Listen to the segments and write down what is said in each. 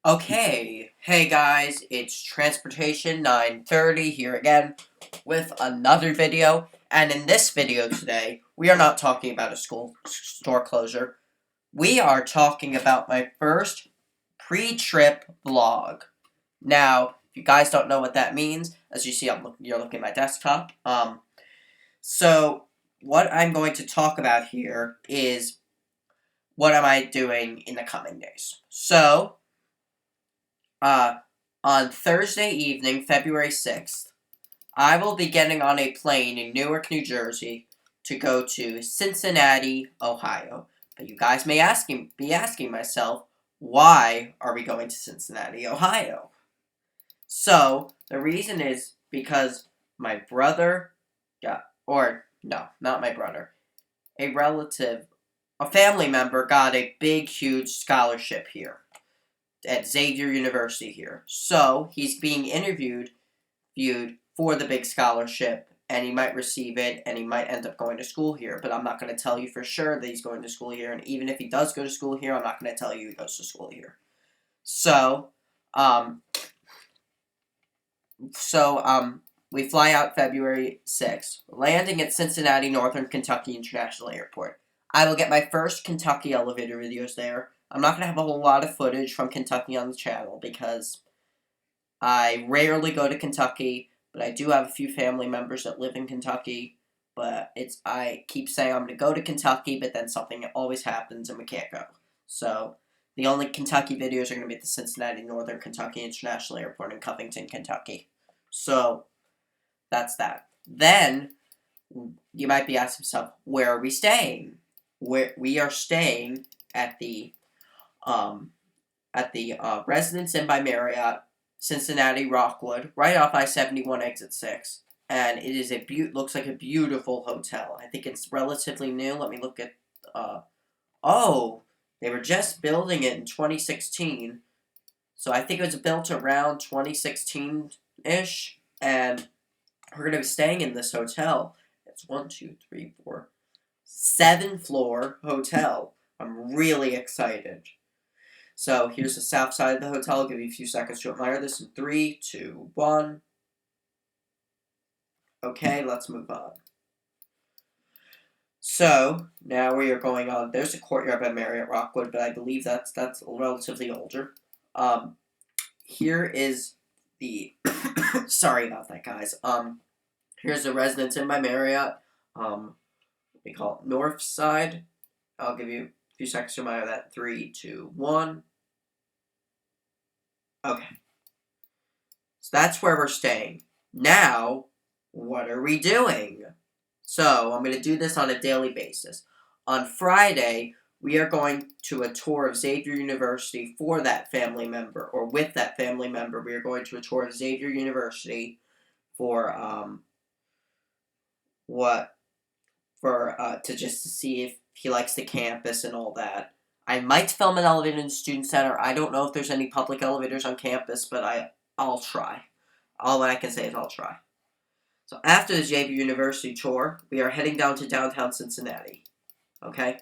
Okay, hey guys, it's Transportation 930 here again with another video. And in this video today, we are not talking about a school store closure. We are talking about my first pre-trip vlog. Now, if you guys don't know what that means, as you see, you're looking at my desktop. So what I'm going to talk about here is what am I doing in the coming days. So, uh, on Thursday evening, February 6th, I will be getting on a plane in Newark, New Jersey to go to Cincinnati, Ohio. But you guys may be asking myself, why are we going to Cincinnati, Ohio? So, the reason is because my brother or no, not my brother, a relative, a family member got a big, huge scholarship here at Xavier University here. So he's being viewed for the big scholarship, and he might receive it, and he might end up going to school here. But I'm not going to tell you for sure that he's going to school here, and even if he does go to school here, I'm not going to tell you he goes to school here. So, um, we fly out February 6th, landing at Cincinnati, Northern Kentucky International Airport. I will get my first Kentucky elevator videos there. I'm not going to have a whole lot of footage from Kentucky on the channel because I rarely go to Kentucky, but I do have a few family members that live in Kentucky. But I keep saying I'm going to go to Kentucky, but then something always happens and we can't go. So the only Kentucky videos are going to be at the Cincinnati Northern Kentucky International Airport in Covington, Kentucky. So that's that. Then you might be asking yourself, where are we staying? Where we are staying at the Residence Inn by Marriott, Cincinnati Rockwood, right off I-71 exit 6. And it is looks like a beautiful hotel. I think it's relatively new. Let me look at oh, they were just building it in 2016. So I think it was built around 2016-ish, and we're going to be staying in this hotel. It's 7-floor hotel. I'm really excited. So here's the south side of the hotel. I'll give you a few seconds to admire this in 3, 2, 1. Okay, let's move on. So now we are going on. There's a courtyard by Marriott Rockwood, but I believe that's relatively older. Here is the sorry about that, guys. Here's the Residence Inn by Marriott. We call it North Side. I'll give you a few seconds to admire that. 3, 2, 1. Okay. So that's where we're staying. Now, what are we doing? So, I'm going to do this on a daily basis. On Friday, we are going to a tour of Xavier University for that family member, or with that family member. We are going to a tour of Xavier University for, to see if he likes the campus and all that. I might film an elevator in the student center. I don't know if there's any public elevators on campus, but I'll try. All I can say is I'll try. So after the Xavier University tour, we are heading down to downtown Cincinnati. Okay?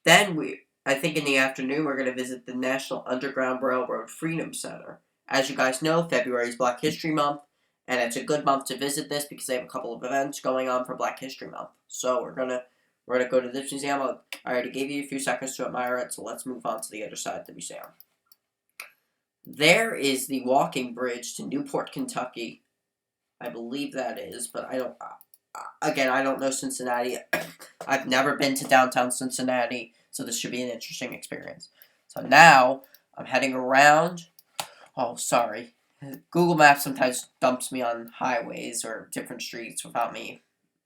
Then I think in the afternoon, we're going to visit the National Underground Railroad Freedom Center. As you guys know, February is Black History Month, and it's a good month to visit this because they have a couple of events going on for Black History Month. So we're gonna go to this museum. I already gave you a few seconds to admire it, so let's move on to the other side of the museum. There is the walking bridge to Newport, Kentucky. I believe that is, but I don't. Again, I don't know Cincinnati. I've never been to downtown Cincinnati, so this should be an interesting experience. So now I'm heading around. Oh, sorry. Google Maps sometimes dumps me on highways or different streets without me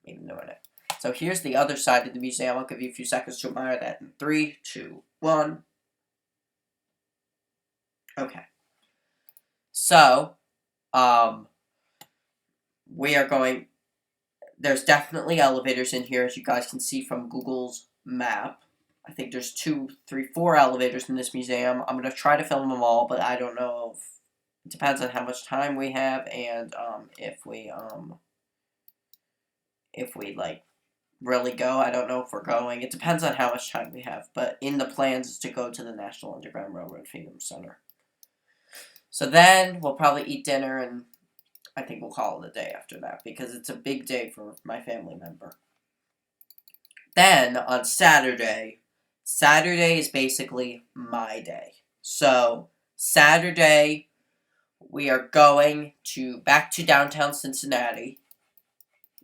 even knowing it. So here's the other side of the museum. I'll give you a few seconds to admire that in 3, 2, 1. Okay. So, we are going. There's definitely elevators in here, as you guys can see from Google's map. I think there's 2, 3, 4 elevators in this museum. I'm going to try to film them all, but I don't know. It depends on how much time we have and if we really go. I don't know if we're going. It depends on how much time we have. But in the plans is to go to the National Underground Railroad Freedom Center. So then we'll probably eat dinner, and I think we'll call it a day after that because it's a big day for my family member. Then on Saturday is basically my day. So Saturday we are going back to downtown Cincinnati.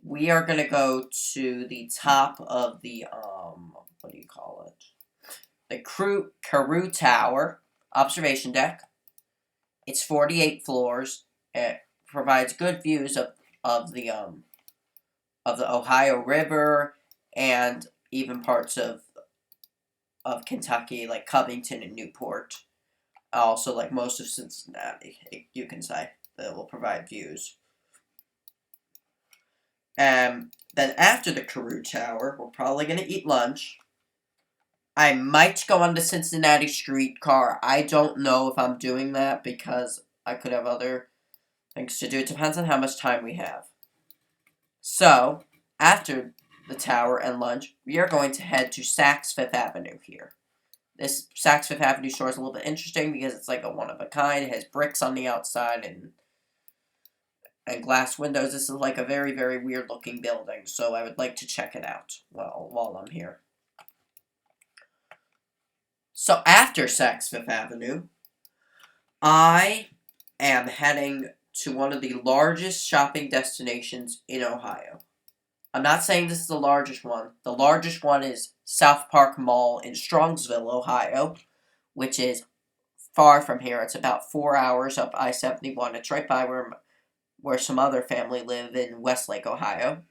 We are going to go to the top of the, what do you call it? The Carew Tower observation deck. It's 48 floors. It provides good views of the Ohio River and even parts of Kentucky, like Covington and Newport. Also, like most of Cincinnati, you can say, that will provide views. Then after the Carew Tower, we're probably going to eat lunch. I might go on the Cincinnati streetcar. I don't know if I'm doing that because I could have other things to do. It depends on how much time we have. So, after the tower and lunch, we are going to head to Saks Fifth Avenue here. This Saks Fifth Avenue store is a little bit interesting because it's like a one-of-a-kind. It has bricks on the outside and glass windows. This is like a very, very weird-looking building, so I would like to check it out while I'm here. So after Saks Fifth Avenue, I am heading to one of the largest shopping destinations in Ohio. I'm not saying this is the largest one. The largest one is South Park Mall in Strongsville, Ohio, which is far from here. It's about 4 hours up I-71. It's right by where some other family live in Westlake, Ohio.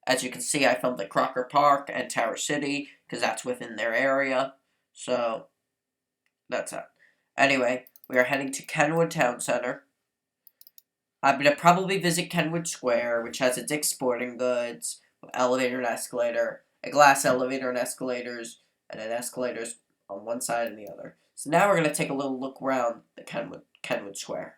As you can see, I filmed at Crocker Park and Tower City, because that's within their area. So, that's it. Anyway, we are heading to Kenwood Town Center. I'm going to probably visit Kenwood Square, which has a Dick's Sporting Goods, elevator and escalator, a glass elevator and escalators, and an escalators on one side and the other. So now we're going to take a little look around the Kenwood Square.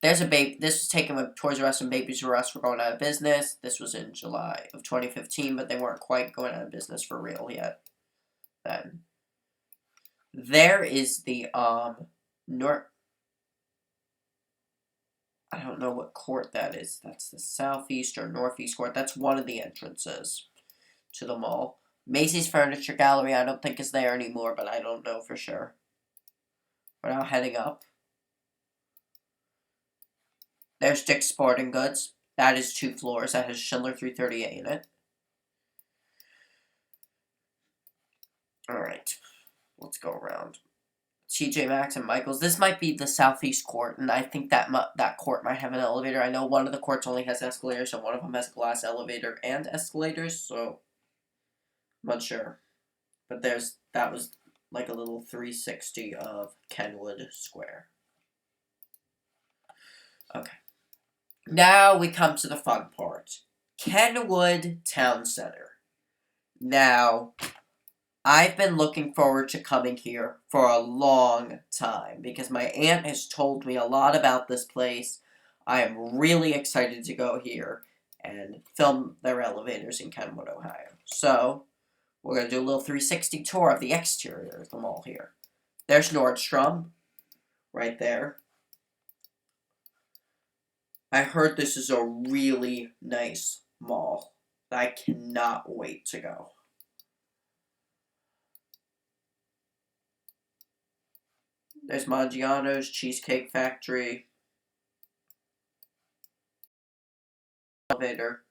There's a baby. This was taken when Toys R Us and Babies R Us were going out of business. This was in July of 2015, but they weren't quite going out of business for real yet then. There is the, I don't know what court that is. That's the southeast or northeast court. That's one of the entrances to the mall. Macy's Furniture Gallery, I don't think is there anymore, but I don't know for sure. We're now heading up. There's Dick's Sporting Goods. That is 2 floors. That has Schindler 338 in it. Alright. Let's go around. TJ Maxx and Michaels. This might be the southeast court, and I think that court might have an elevator. I know one of the courts only has escalators, and one of them has glass elevator and escalators, so I'm not sure. But that was like a little 360 of Kenwood Square. Okay. Now we come to the fun part. Kenwood Town Center. Now, I've been looking forward to coming here for a long time because my aunt has told me a lot about this place. I am really excited to go here and film their elevators in Kenwood, Ohio. So, we're going to do a little 360 tour of the exterior of the mall here. There's Nordstrom, right there. I heard this is a really nice mall. I cannot wait to go. There's Maggiano's Cheesecake Factory. Elevator.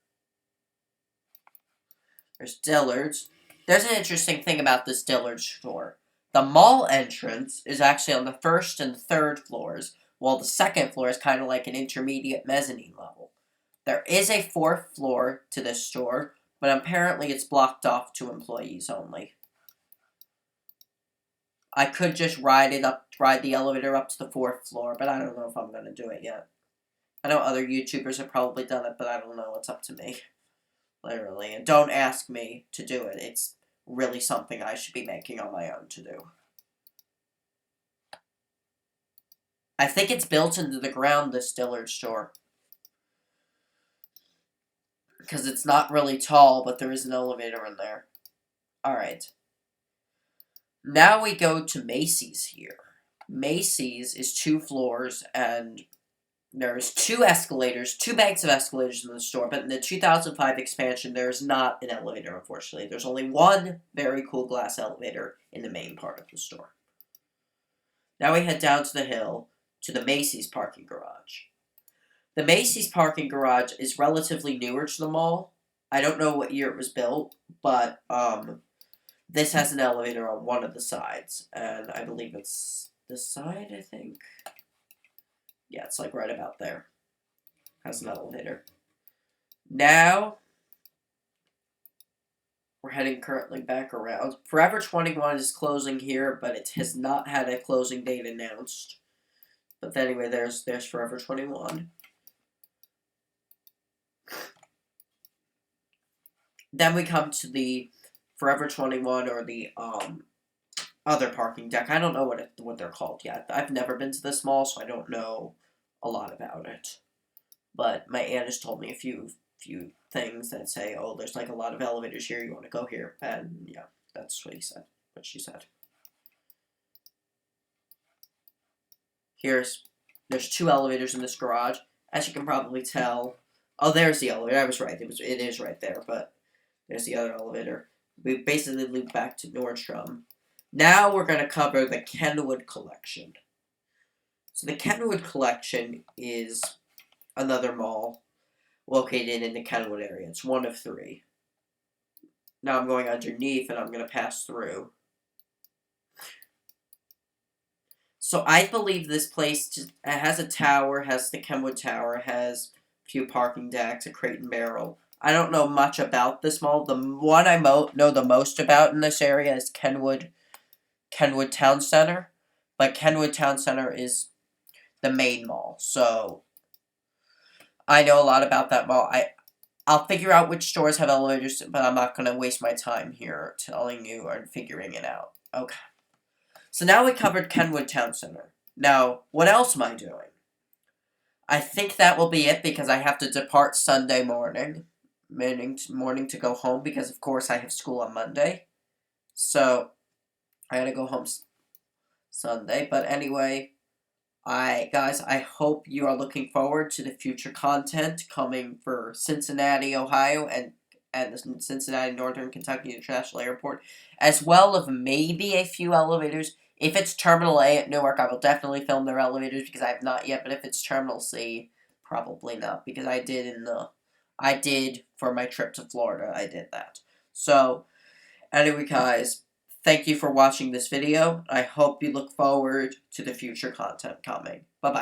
There's Dillard's. There's an interesting thing about this Dillard's store. The mall entrance is actually on the 1st and 3rd floors, while the 2nd floor is kind of like an intermediate mezzanine level. There is a 4th floor to this store, but apparently it's blocked off to employees only. I could just ride the elevator up to the 4th floor, but I don't know if I'm going to do it yet. I know other YouTubers have probably done it, but I don't know. It's up to me. Literally. And don't ask me to do it. It's really something I should be making on my own to do. I think it's built into the ground, this Dillard's store. because it's not really tall, but there is an elevator in there. Alright. Now we go to Macy's here. Macy's is 2 floors, and there's 2 escalators, 2 banks of escalators in the store, but in the 2005 expansion, there's not an elevator, unfortunately. There's only one very cool glass elevator in the main part of the store. Now we head down to the hill to the Macy's parking garage. The Macy's parking garage is relatively newer to the mall. I don't know what year it was built, but this has an elevator on one of the sides, and I believe it's this side, I think. Yeah, it's like right about there. Has an elevator. Now, we're heading currently back around. Forever 21 is closing here, but it has not had a closing date announced. But anyway, there's Forever 21. Then we come to the Forever 21 or the other parking deck. I don't know what they're called yet. I've never been to this mall, so I don't know a lot about it. But my aunt has told me a few things that say, oh, there's like a lot of elevators here, you want to go here. And yeah, that's what she said. There's 2 elevators in this garage. As you can probably tell. Oh, there's the elevator. I was right. It is right there, but there's the other elevator. We basically loop back to Nordstrom. Now we're going to cover the Kenwood Collection. So the Kenwood Collection is another mall located in the Kenwood area. It's one of 3. Now I'm going underneath and I'm going to pass through. So I believe this place has a tower, has the Kenwood Tower, has a few parking decks, a Crate and Barrel. I don't know much about this mall. The one I know the most about in this area is Kenwood Town Center. But Kenwood Town Center is the main mall. So I know a lot about that mall. I'll figure out which stores have elevators, but I'm not going to waste my time here telling you or figuring it out. Okay. So now we covered Kenwood Town Center. Now, what else am I doing? I think that will be it because I have to depart Sunday morning to go home because, of course, I have school on Monday. So, I gotta go home Sunday. But anyway, guys, I hope you are looking forward to the future content coming for Cincinnati, Ohio, and the Cincinnati Northern Kentucky International Airport, as well as maybe a few elevators. If it's Terminal A at Newark, I will definitely film their elevators because I have not yet. But if it's Terminal C, probably not because I did for my trip to Florida. I did that. So, anyway, guys, thank you for watching this video. I hope you look forward to the future content coming. Bye-bye.